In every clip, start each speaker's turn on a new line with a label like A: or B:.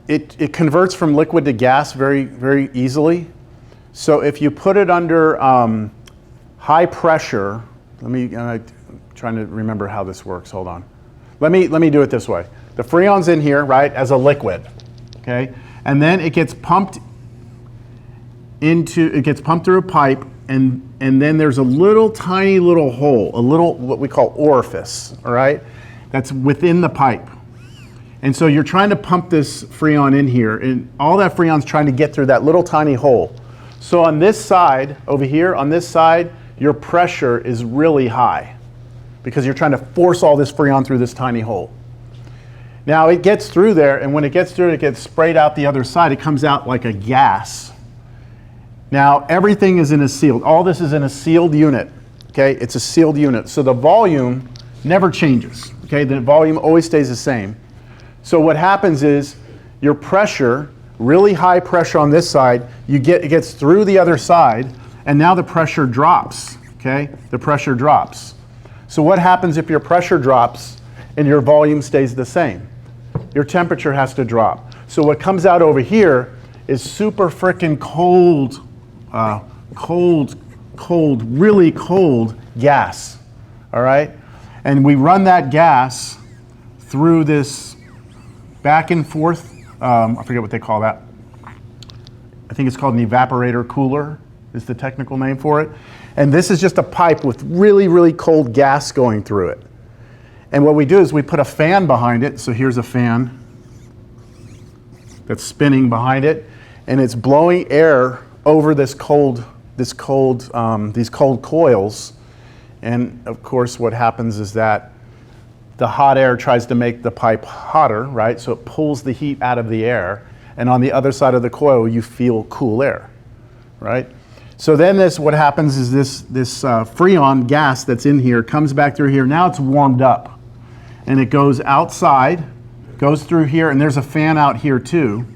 A: it converts from liquid to gas very, very easily. So if you put it under high pressure, I'm trying to remember how this works, hold on. Let me do it this way. The Freon's in here, right, as a liquid, okay? And then it gets pumped through a pipe, and then there's a little tiny little hole, a little what we call orifice, all right? That's within the pipe. And so you're trying to pump this Freon in here, and all that Freon's trying to get through that little tiny hole. So on this side, over here, on this side, your pressure is really high because you're trying to force all this Freon through this tiny hole. Now it gets through there, and when it gets through, it gets sprayed out the other side. It comes out like a gas. Now everything is in a sealed, all this is in a sealed unit, okay? It's a sealed unit, so the volume never changes, okay? The volume always stays the same. So what happens is your pressure, really high pressure on this side, it gets through the other side, and now the pressure drops, okay? The pressure drops. So what happens if your pressure drops and your volume stays the same? Your temperature has to drop. So what comes out over here is super frickin' cold, really cold gas, all right? And we run that gas through this back and forth, I forget what they call that. I think it's called an evaporator cooler is the technical name for it. And this is just a pipe with really, really cold gas going through it. And what we do is we put a fan behind it. So here's a fan that's spinning behind it, and it's blowing air over these cold coils. And of course what happens is that the hot air tries to make the pipe hotter, right? So it pulls the heat out of the air, and on the other side of the coil you feel cool air, right? So then what happens is this Freon gas that's in here comes back through here. Now it's warmed up, and it goes outside, goes through here, and there's a fan out here too.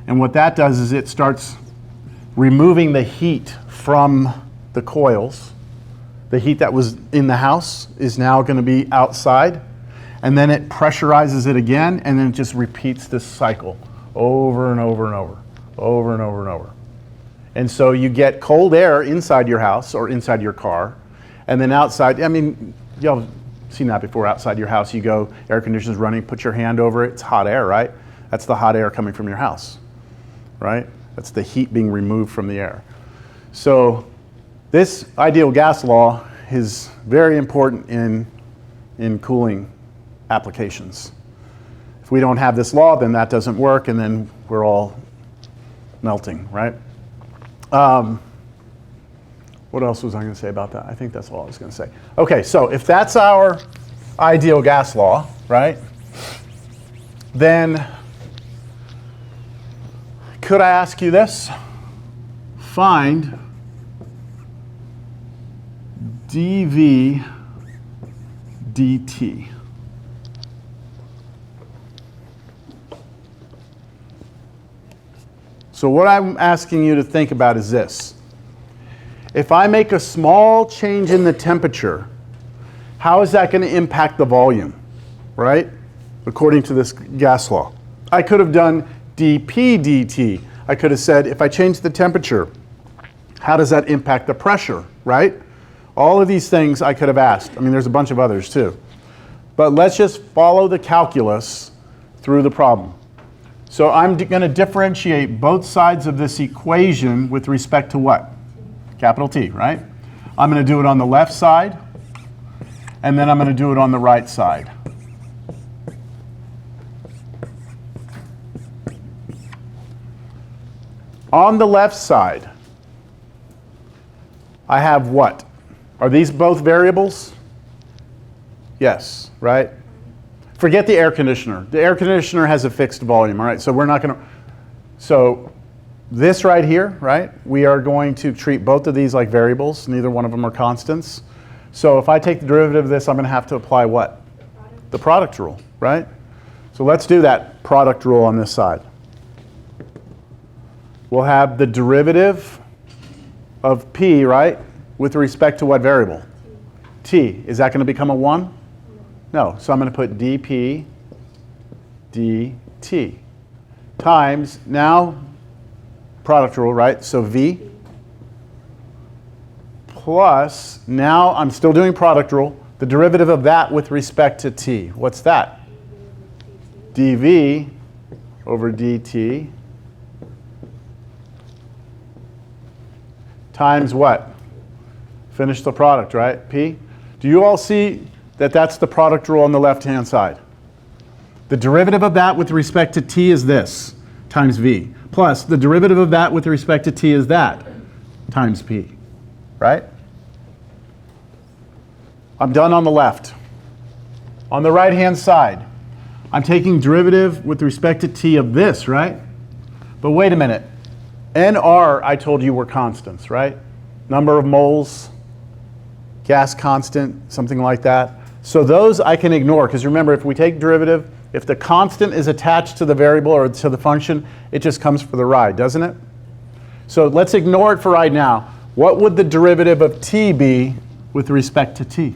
A: And what that does is it starts removing the heat from the coils. The heat that was in the house is now going to be outside, and then it pressurizes it again, and then it just repeats this cycle over and over and over, over and over and over. And so you get cold air inside your house or inside your car, and then outside, I mean, y'all have seen that before. Outside your house, you go, air conditioner's running, put your hand over it, it's hot air, right? That's the hot air coming from your house, right? That's the heat being removed from the air. So this ideal gas law is very important in cooling applications. If we don't have this law, then that doesn't work, and then we're all melting, right? What else was I going to say about that? I think that's all I was going to say. Okay, so if that's our ideal gas law, right, then could I ask you this? Find dV dt. So what I'm asking you to think about is this. If I make a small change in the temperature, how is that going to impact the volume, right? According to this gas law. I could have done dP dt. I could have said, if I change the temperature, how does that impact the pressure, right? All of these things I could have asked. I mean, there's a bunch of others too. But let's just follow the calculus through the problem. So I'm going to differentiate both sides of this equation with respect to what? Capital T, right? I'm going to do it on the left side, and then I'm going to do it on the right side. On the left side, I have what? Are these both variables? Yes, right? Forget the air conditioner. The air conditioner has a fixed volume, all right? So we're not going to, so this right here, right? We are going to treat both of these like variables. Neither one of them are constants. So if I take the derivative of this, I'm going to have to apply what? The product rule, right? So let's do that product rule on this side. We'll have the derivative of P, right? With respect to what variable? T. Is that going to become a 1? No. So I'm going to put dP dt. t times, now product rule, right? So v plus, now I'm still doing product rule, the derivative of that with respect to t. What's that? dv over dt times what? Finish the product, right? P. Do you all see that that's the product rule on the left-hand side? The derivative of that with respect to t is this, times v. Plus, the derivative of that with respect to t is that, times p. Right? I'm done on the left. On the right-hand side, I'm taking derivative with respect to t of this, right? But wait a minute. NR, I told you, were constants, right? Number of moles, gas constant, something like that. So those I can ignore, because remember, if we take derivative, if the constant is attached to the variable or to the function, it just comes for the ride, doesn't it? So let's ignore it for right now. What would the derivative of t be with respect to t?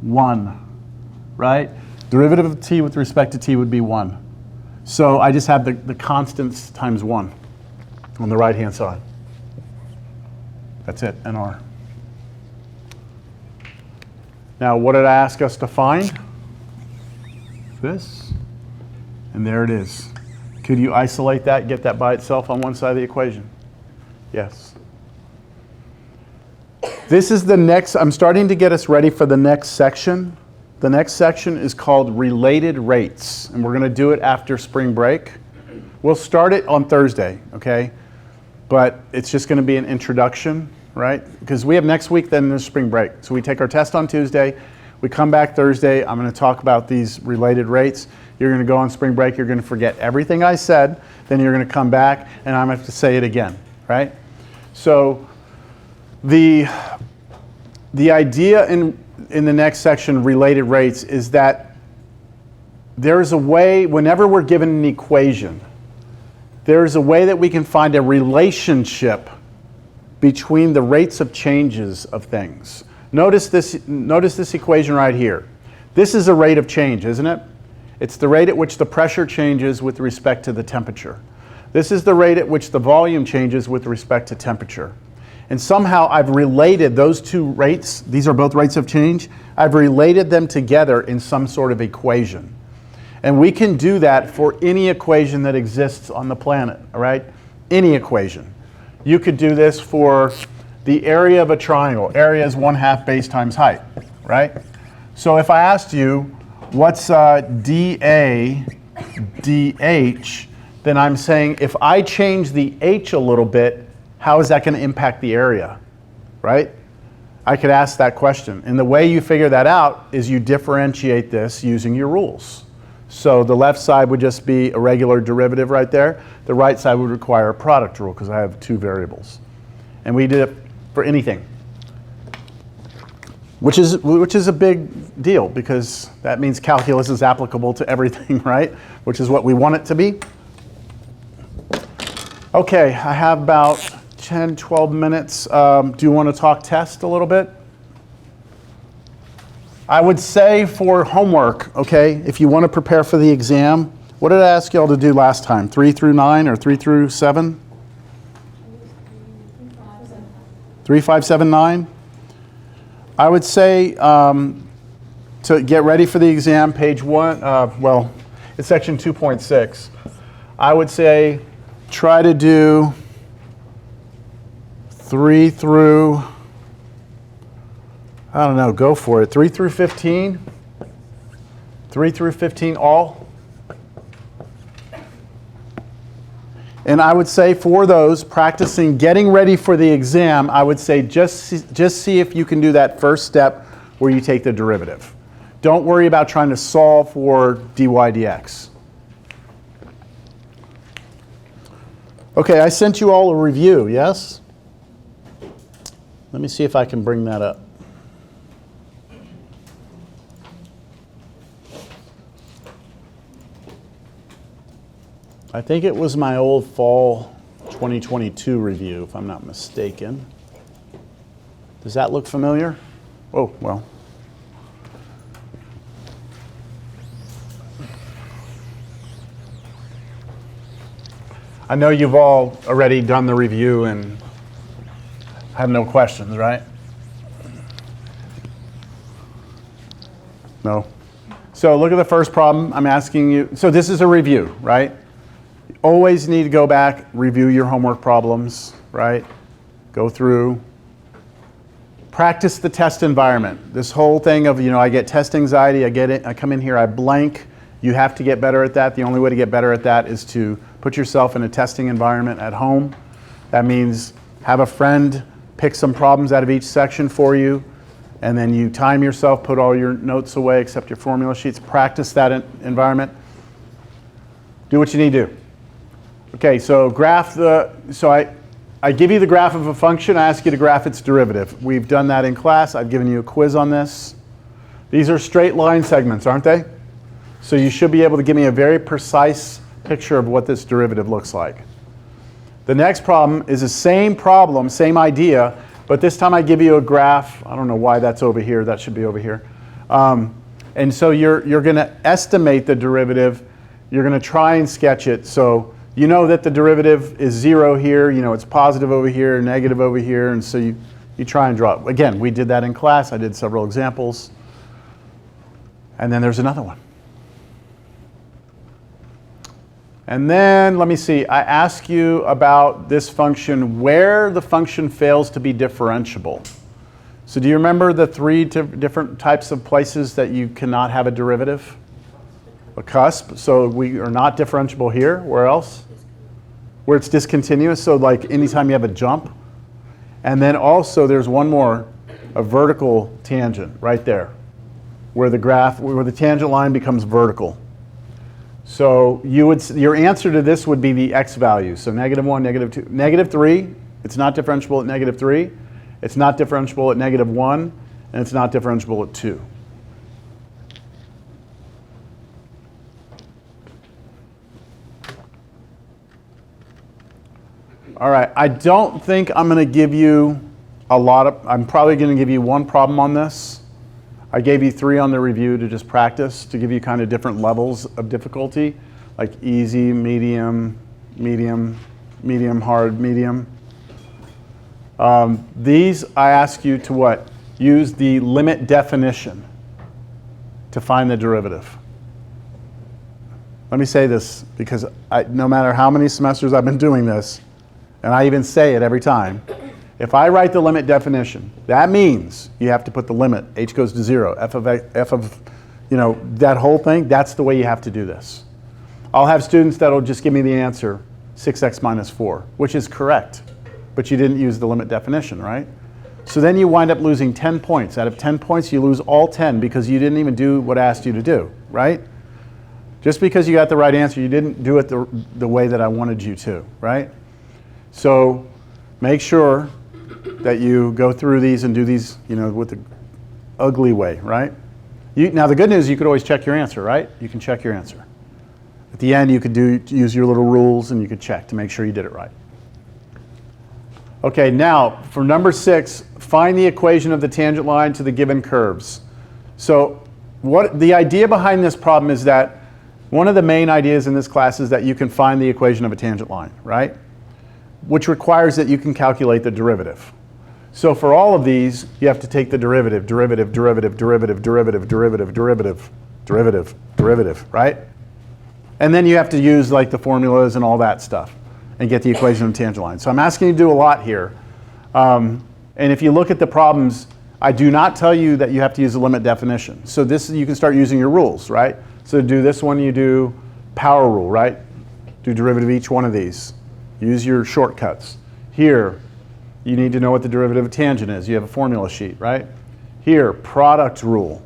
A: 1, right? Derivative of t with respect to t would be 1. So I just have the constants times 1 on the right-hand side. That's it, NR. Now, what did I ask us to find? This. And there it is. Could you isolate that, get that by itself on one side of the equation? Yes. This is the next, I'm starting to get us ready for the next section. The next section is called related rates, and we're going to do it after spring break. We'll start it on Thursday, okay? But it's just going to be an introduction, right? Because we have next week, then there's spring break. So we take our test on Tuesday. We come back Thursday. I'm going to talk about these related rates. You're going to go on spring break. You're going to forget everything I said. Then you're going to come back, and I'm going to have to say it again, right? So the idea in the next section, related rates, is that there is a way, whenever we're given an equation, there is a way that we can find a relationship between the rates of changes of things. Notice this equation right here. This is a rate of change, isn't it? It's the rate at which the pressure changes with respect to the temperature. This is the rate at which the volume changes with respect to temperature. And somehow I've related those two rates, these are both rates of change, I've related them together in some sort of equation. And we can do that for any equation that exists on the planet, all right? Any equation. You could do this for the area of a triangle. Area is 1/2 base times height, right? So if I asked you, what's dA dH, then I'm saying if I change the h a little bit, how is that going to impact the area, right? I could ask that question. And the way you figure that out is you differentiate this using your rules. So the left side would just be a regular derivative right there. The right side would require a product rule because I have two variables. And we did it for anything, which is a big deal because that means calculus is applicable to everything, right? Which is what we want it to be. Okay, I have about 10, 12 minutes. Do you want to talk test a little bit? I would say for homework, okay, if you want to prepare for the exam, what did I ask y'all to do last time? 3 through 9 or 3 through 7? 3, 5, 7, 9? I would say to get ready for the exam, page 1, well, it's section 2.6. I would say try to do 3 through, I don't know, go for it. 3 through 15? 3 through 15 all? And I would say for those practicing getting ready for the exam, I would say just see if you can do that first step where you take the derivative. Don't worry about trying to solve for dy dx. Okay, I sent you all a review, yes? Let me see if I can bring that up. I think it was my old fall 2022 review, if I'm not mistaken. Does that look familiar? Oh, well. I know you've all already done the review and have no questions, right? No. So look at the first problem I'm asking you. So this is a review, right? You always need to go back, review your homework problems, right? Go through. Practice the test environment. This whole thing of, I get test anxiety, I come in here, I blank. You have to get better at that. The only way to get better at that is to put yourself in a testing environment at home. That means have a friend pick some problems out of each section for you, and then you time yourself, put all your notes away except your formula sheets, practice that environment. Do what you need to do. Okay, so I give you the graph of a function, I ask you to graph its derivative. We've done that in class, I've given you a quiz on this. These are straight line segments, aren't they? So you should be able to give me a very precise picture of what this derivative looks like. The next problem is the same problem, same idea, but this time I give you a graph. I don't know why that's over here, that should be over here. And so you're going to estimate the derivative, you're going to try and sketch it. So you know that the derivative is 0 here, it's positive over here, negative over here, and so you try and draw it. Again, we did that in class, I did several examples. And then there's another one. And then, let me see, I ask you about this function where the function fails to be differentiable. So do you remember the 3 different types of places that you cannot have a derivative? A cusp, so we are not differentiable here. Where else? Where it's discontinuous, so like anytime you have a jump. And then also there's one more, a vertical tangent right there, where the tangent line becomes vertical. So your answer to this would be the x value. So -1, -2, -3, it's not differentiable at -3, it's not differentiable at -1, and it's not differentiable at 2. All right, I don't think I'm going to give you I'm probably going to give you one problem on this. I gave you 3 on the review to just practice, to give you kind of different levels of difficulty, like easy, medium, hard, medium. These I ask you to what? Use the limit definition to find the derivative. Let me say this, because no matter how many semesters I've been doing this, and I even say it every time, if I write the limit definition, that means you have to put the limit, h goes to 0, f of, that whole thing, that's the way you have to do this. I'll have students that'll just give me the answer, 6x minus 4, which is correct, but you didn't use the limit definition, right? So then you wind up losing 10 points. Out of 10 points, you lose all 10 because you didn't even do what I asked you to do, right? Just because you got the right answer, you didn't do it the way that I wanted you to, right? So make sure that you go through these and do these, with the ugly way, right? Now the good news, you could always check your answer, right? You can check your answer. At the end, you could use your little rules and you could check to make sure you did it right. Okay, now for number 6, find the equation of the tangent line to the given curves. So the idea behind this problem is that one of the main ideas in this class is that you can find the equation of a tangent line, right? Which requires that you can calculate the derivative. So for all of these, you have to take the derivative, right? And then you have to use like the formulas and all that stuff and get the equation of the tangent line. So I'm asking you to do a lot here. And if you look at the problems, I do not tell you that you have to use a limit definition. So you can start using your rules, right? So to do this one, you do power rule, right? Do derivative of each one of these. Use your shortcuts. Here, you need to know what the derivative of tangent is. You have a formula sheet, right? Here, product rule.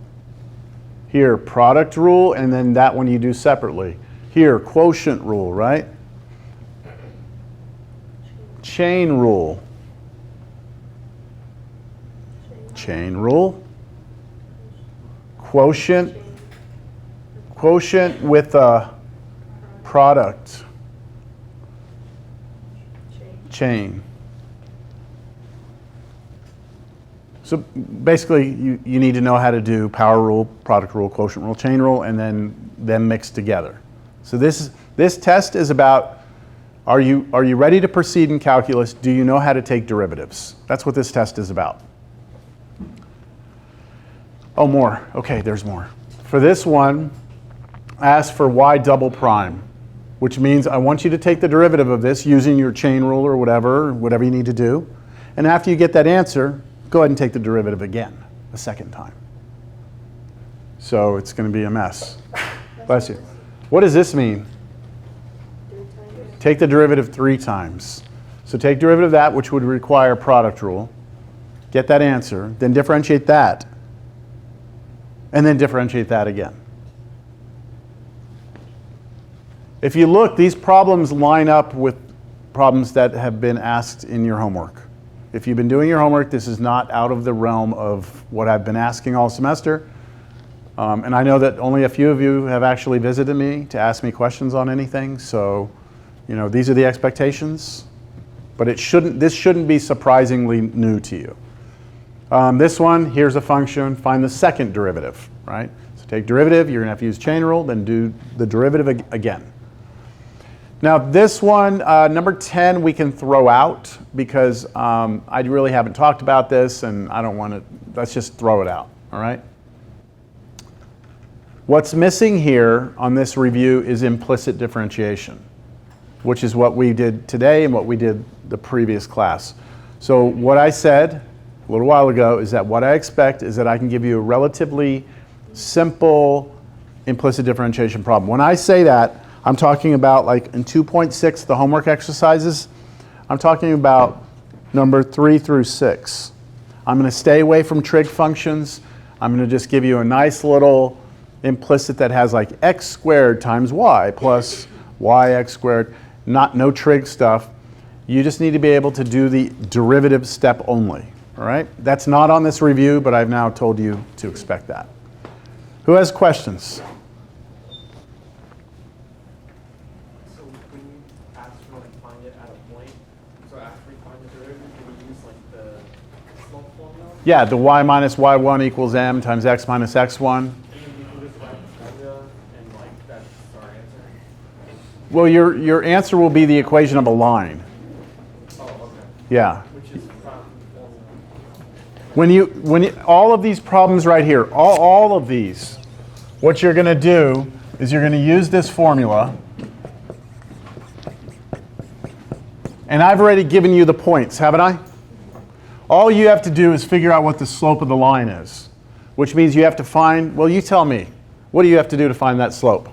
A: Here, product rule, and then that one you do separately. Here, quotient rule, right? Chain rule. Chain rule. Quotient with a product. Chain. So basically, you need to know how to do power rule, product rule, quotient rule, chain rule, and then them mixed together. So this test is about Are you ready to proceed in calculus? Do you know how to take derivatives? That's what this test is about. Oh, more. Okay, there's more. For this one, I asked for y double prime, which means I want you to take the derivative of this using your chain rule or whatever you need to do. And after you get that answer, go ahead and take the derivative again, a second time. So it's going to be a mess. Bless you. What does this mean? Take the derivative 3 times. So take derivative of that, which would require product rule. Get that answer, then differentiate that, and then differentiate that again. If you look, these problems line up with problems that have been asked in your homework. If you've been doing your homework, this is not out of the realm of what I've been asking all semester. And I know that only a few of you have actually visited me to ask me questions on anything. So, these are the expectations. But this shouldn't be surprisingly new to you. This one, here's a function. Find the second derivative, right? So take derivative. You're going to have to use chain rule. Then do the derivative again. Now this one, number 10, we can throw out because I really haven't talked about this and I don't want to, let's just throw it out, all right? What's missing here on this review is implicit differentiation, which is what we did today and what we did the previous class. So what I said a little while ago is that what I expect is that I can give you a relatively simple implicit differentiation problem. When I say that, I'm talking about like in 2.6, the homework exercises, I'm talking about number 3 through 6. I'm going to stay away from trig functions. I'm going to just give you a nice little implicit that has like x squared times y plus yx squared, no trig stuff. You just need to be able to do the derivative step only, all right? That's not on this review, but I've now told you to expect that. Who has questions?
B: So when you ask for find it at a point, so after we find the derivative, do we use the slope formula?
A: Yeah, the y minus y1 equals m times x minus x1. Well, your answer will be the equation of a line.
B: Oh, okay.
A: Yeah.
B: Which is
A: When you all of these problems right here, all of these, what you're going to do is you're going to use this formula. And I've already given you the points, haven't I? All you have to do is figure out what the slope of the line is, which means you have to find, well, you tell me, what do you have to do to find that slope?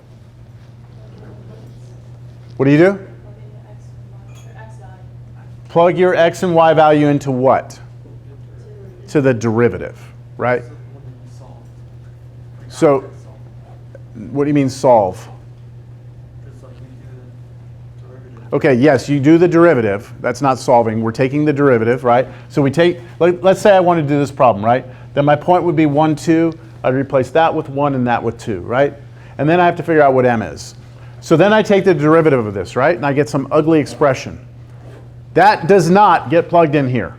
A: What do you do? Plug your x and y value into what? To the derivative, right? So, what do you mean solve? Okay, yes, you do the derivative. That's not solving. We're taking the derivative, right? So we take, let's say I want to do this problem, right? Then my point would be 1, 2. I'd replace that with 1 and that with 2, right? And then I have to figure out what m is. So then I take the derivative of this, right? And I get some ugly expression. That does not get plugged in here.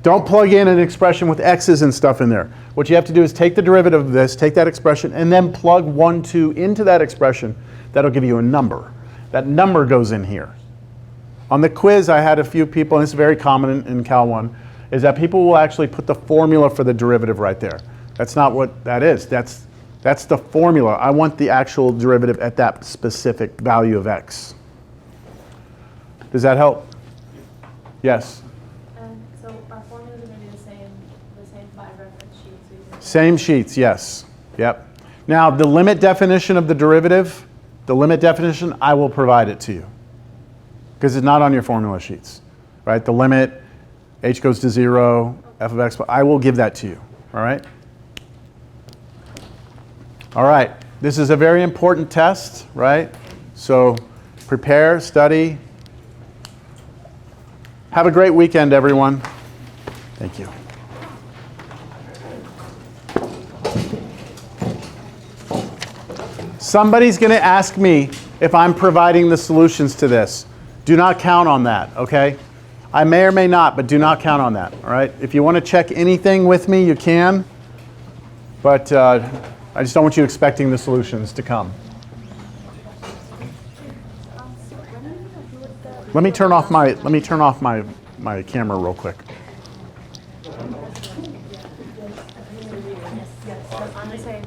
A: Don't plug in an expression with x's and stuff in there. What you have to do is take the derivative of this, take that expression, and then plug 1, 2 into that expression. That'll give you a number. That number goes in here. On the quiz, I had a few people, and it's very common in Cal 1, is that people will actually put the formula for the derivative right there. That's not what that is. That's the formula. I want the actual derivative at that specific value of x. Does that help? Yes?
C: So our formulas are going to be the same 5 reference sheets.
A: Same sheets, yes. Yep. Now, the limit definition of the derivative, the limit definition, I will provide it to you. Because it's not on your formula sheets. Right? The limit, h goes to 0, f of x, I will give that to you. All right? All right, this is a very important test, right? So prepare, study. Have a great weekend, everyone. Thank you. Somebody's going to ask me if I'm providing the solutions to this. Do not count on that, okay? I may or may not, but do not count on that, all right? If you want to check anything with me, you can. But I just don't want you expecting the solutions to come.
C: When are you
A: Let me turn off my camera real quick.
C: On the same